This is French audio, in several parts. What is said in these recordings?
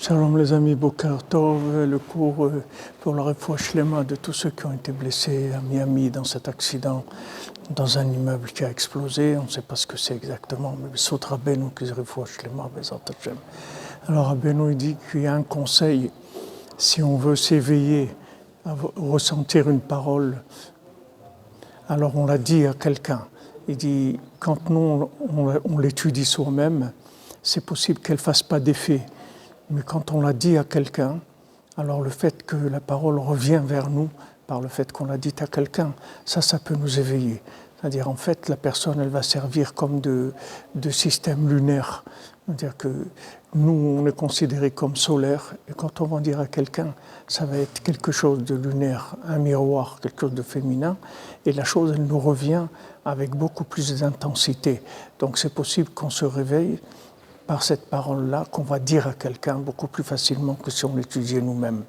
Shalom les amis, Boker Tov, le cours pour la réfoua shlema de tous ceux qui ont été blessés à Miami dans cet accident, dans un immeuble qui a explosé. On ne sait pas ce que c'est exactement, mais Sot Rabbeinu qui réfoua shlema, Bezat Hashem. Alors Rabbeinu il dit qu'il y a un conseil, si on veut s'éveiller, à ressentir une parole, alors on l'a dit à quelqu'un. Il dit, quand nous on l'étudie soi-même, c'est possible qu'elle ne fasse pas d'effet. Mais quand on l'a dit à quelqu'un, alors le fait que la parole revient vers nous, par le fait qu'on l'a dit à quelqu'un, ça peut nous éveiller. C'est-à-dire, en fait, la personne, elle va servir comme de système lunaire. C'est-à-dire que nous, on est considéré comme solaire, et quand on va dire à quelqu'un, ça va être quelque chose de lunaire, un miroir, quelque chose de féminin, et la chose, elle nous revient avec beaucoup plus d'intensité. Donc c'est possible qu'on se réveille par cette parole-là qu'on va dire à quelqu'un beaucoup plus facilement que si on l'étudiait nous-mêmes.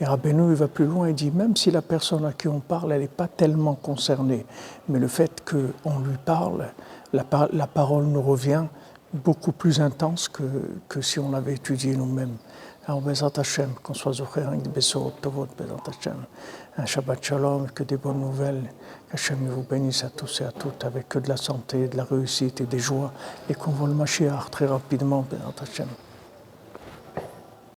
Et Rabbeinu il va plus loin, il dit même si la personne à qui on parle, elle n'est pas tellement concernée, mais le fait qu'on lui parle, la parole nous revient beaucoup plus intense que si on l'avait étudié nous-mêmes. Alors, Bezat Hashem, qu'on soit Zocher, avec des Bessorot Tovot, Bezat Hashem, un Shabbat Shalom, que des bonnes nouvelles, qu'Hachem vous bénisse à tous et à toutes, avec que de la santé, de la réussite et des joies, et qu'on voit le Mashiach très rapidement, Bezat Hashem.